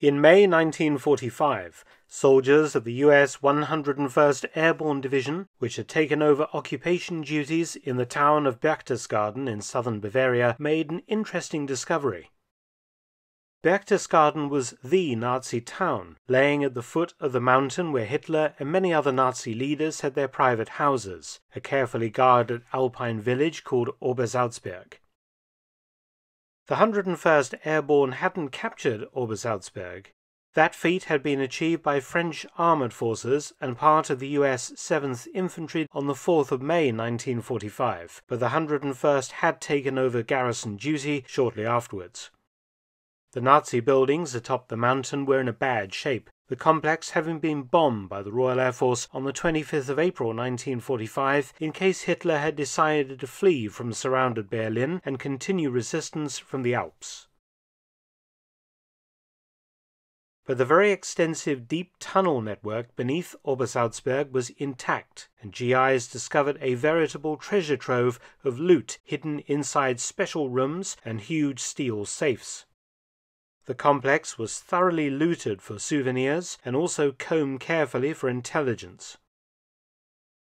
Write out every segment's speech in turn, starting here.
In May 1945, soldiers of the US 101st Airborne Division, which had taken over occupation duties in the town of Berchtesgaden in southern Bavaria, made an interesting discovery. Berchtesgaden was the Nazi town, laying at the foot of the mountain where Hitler and many other Nazi leaders had their private houses, a carefully guarded alpine village called Obersalzberg. The 101st Airborne hadn't captured Obersalzberg. That feat had been achieved by French armored forces and part of the US 7th Infantry on the 4th of May 1945, but the 101st had taken over garrison duty shortly afterwards. The Nazi buildings atop the mountain were in a bad shape, the complex having been bombed by the Royal Air Force on the 25th of April 1945 in case Hitler had decided to flee from surrounded Berlin and continue resistance from the Alps. But the very extensive deep tunnel network beneath Obersalzberg was intact, and GIs discovered a veritable treasure trove of loot hidden inside special rooms and huge steel safes. The complex was thoroughly looted for souvenirs and also combed carefully for intelligence.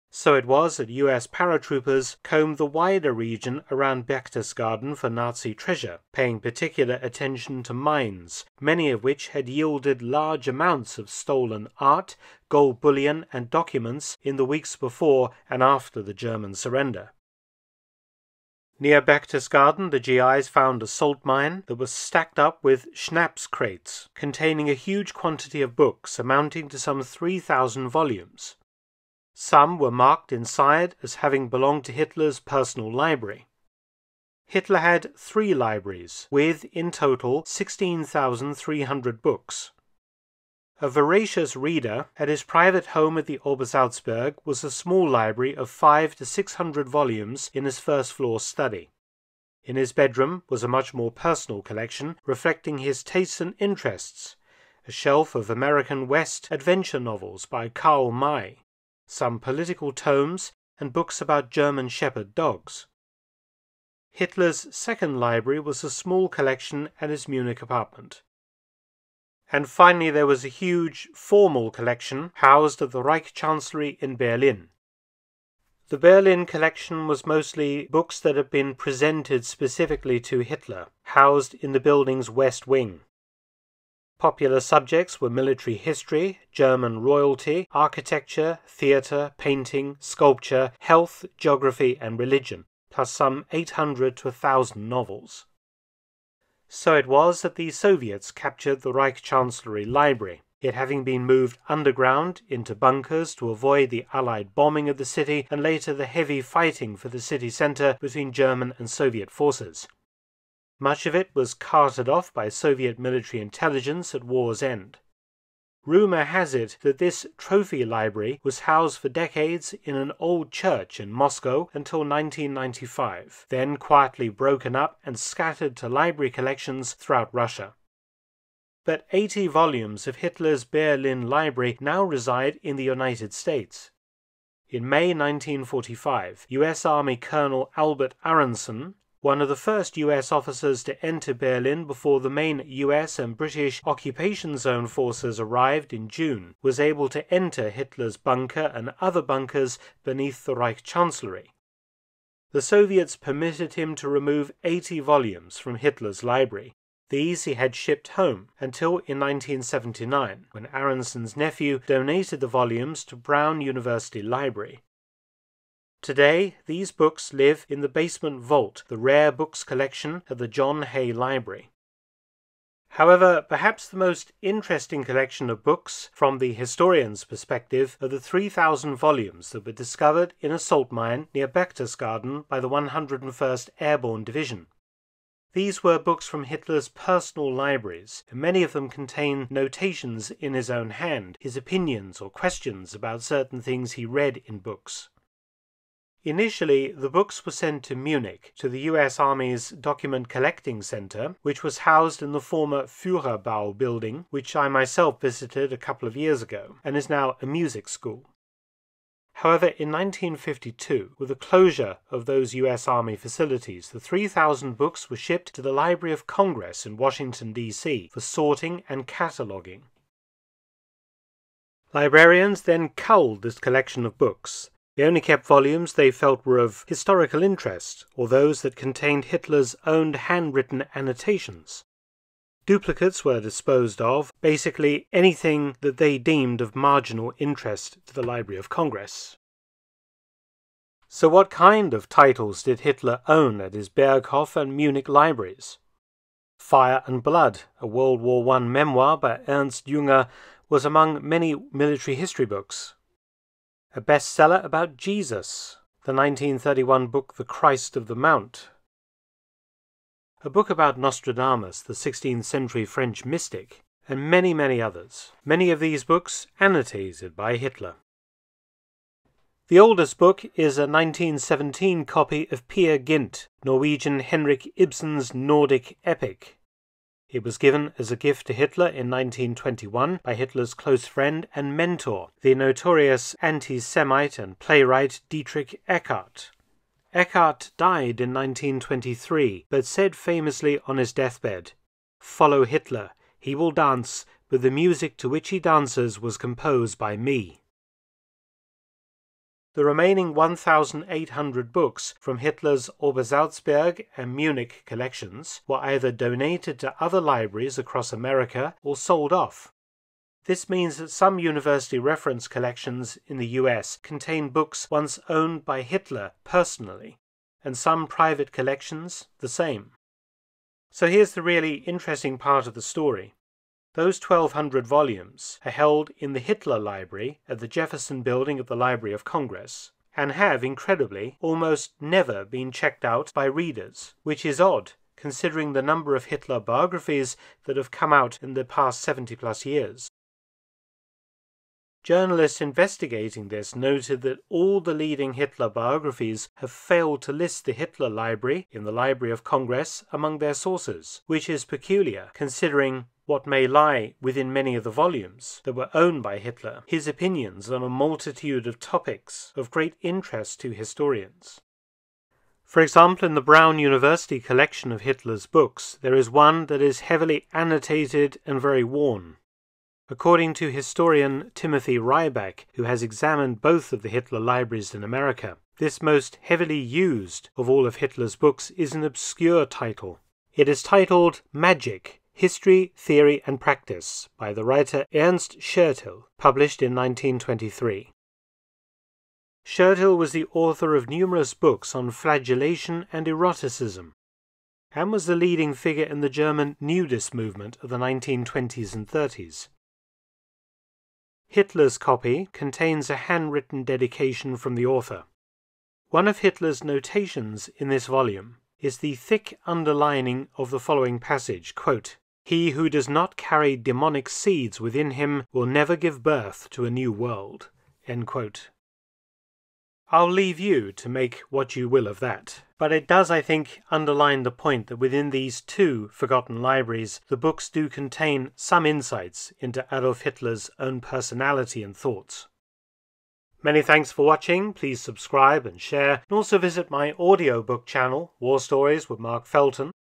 So it was that US paratroopers combed the wider region around Berchtesgaden for Nazi treasure, paying particular attention to mines, many of which had yielded large amounts of stolen art, gold bullion and documents in the weeks before and after the German surrender. Near Berchtesgaden, the GIs found a salt mine that was stacked up with schnapps crates, containing a huge quantity of books amounting to some 3,000 volumes. Some were marked inside as having belonged to Hitler's personal library. Hitler had 3 libraries, with, in total, 16,300 books. A voracious reader at his private home at the Obersalzberg was a small library of 500 to 600 volumes in his first-floor study. In his bedroom was a much more personal collection reflecting his tastes and interests, a shelf of American West adventure novels by Karl May, some political tomes, and books about German shepherd dogs. Hitler's second library was a small collection at his Munich apartment. And finally there was a huge, formal collection housed at the Reich Chancellery in Berlin. The Berlin collection was mostly books that had been presented specifically to Hitler, housed in the building's west wing. Popular subjects were military history, German royalty, architecture, theatre, painting, sculpture, health, geography and religion, plus some 800 to 1,000 novels. So it was that the Soviets captured the Reich Chancellery Library, it having been moved underground into bunkers to avoid the Allied bombing of the city and later the heavy fighting for the city centre between German and Soviet forces. Much of it was carted off by Soviet military intelligence at war's end. Rumour has it that this trophy library was housed for decades in an old church in Moscow until 1995, then quietly broken up and scattered to library collections throughout Russia. But 80 volumes of Hitler's Berlin library now reside in the United States. In May 1945, US Army Colonel Albert Aronson, one of the first US officers to enter Berlin before the main US and British occupation zone forces arrived in June, was able to enter Hitler's bunker and other bunkers beneath the Reich Chancellery. The Soviets permitted him to remove 80 volumes from Hitler's library. These he had shipped home until in 1979, when Aronson's nephew donated the volumes to Brown University Library. Today, these books live in the basement vault, the rare books collection at the John Hay Library. However, perhaps the most interesting collection of books, from the historian's perspective, are the 3,000 volumes that were discovered in a salt mine near Berchtesgaden by the 101st Airborne Division. These were books from Hitler's personal libraries, and many of them contain notations in his own hand, his opinions or questions about certain things he read in books. Initially, the books were sent to Munich, to the US Army's Document Collecting Center, which was housed in the former Führerbau building, which I myself visited a couple of years ago, and is now a music school. However, in 1952, with the closure of those U.S. Army facilities, the 3,000 books were shipped to the Library of Congress in Washington, D.C. for sorting and cataloging. Librarians then culled this collection of books. They only kept volumes they felt were of historical interest, or those that contained Hitler's own handwritten annotations. Duplicates were disposed of, basically anything that they deemed of marginal interest to the Library of Congress. So what kind of titles did Hitler own at his Berghof and Munich libraries? Fire and Blood, a World War I memoir by Ernst Jünger, was among many military history books. A bestseller about Jesus, the 1931 book The Christ of the Mount. A book about Nostradamus, the 16th century French mystic, and many, many others. Many of these books annotated by Hitler. The oldest book is a 1917 copy of Peer Gynt, Norwegian Henrik Ibsen's Nordic epic. It was given as a gift to Hitler in 1921 by Hitler's close friend and mentor, the notorious anti-Semite and playwright Dietrich Eckart. Eckart died in 1923, but said famously on his deathbed, "Follow Hitler, he will dance, but the music to which he dances was composed by me." The remaining 1,800 books from Hitler's Obersalzberg and Munich collections were either donated to other libraries across America or sold off. This means that some university reference collections in the US contain books once owned by Hitler personally, and some private collections the same. So here's the really interesting part of the story. Those 1,200 volumes are held in the Hitler Library at the Jefferson Building of the Library of Congress, and have, incredibly, almost never been checked out by readers, which is odd, considering the number of Hitler biographies that have come out in the past 70-plus years. Journalists investigating this noted that all the leading Hitler biographies have failed to list the Hitler Library in the Library of Congress among their sources, which is peculiar considering what may lie within many of the volumes that were owned by Hitler, his opinions on a multitude of topics of great interest to historians. For example, in the Brown University collection of Hitler's books, there is one that is heavily annotated and very worn. According to historian Timothy Ryback, who has examined both of the Hitler libraries in America, this most heavily used of all of Hitler's books is an obscure title. It is titled Magic, History, Theory and Practice by the writer Ernst Schertl, published in 1923. Schertl was the author of numerous books on flagellation and eroticism, and was the leading figure in the German nudist movement of the 1920s and 30s. Hitler's copy contains a handwritten dedication from the author. One of Hitler's notations in this volume is the thick underlining of the following passage, quote, "He who does not carry demonic seeds within him will never give birth to a new world." End quote. I'll leave you to make what you will of that, but it does, I think, underline the point that within these two forgotten libraries, the books do contain some insights into Adolf Hitler's own personality and thoughts. Many thanks for watching. Please subscribe and share, and also visit my audiobook channel, War Stories with Mark Felton.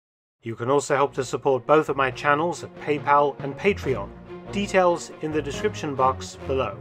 You can also help to support both of my channels at PayPal and Patreon. Details in the description box below.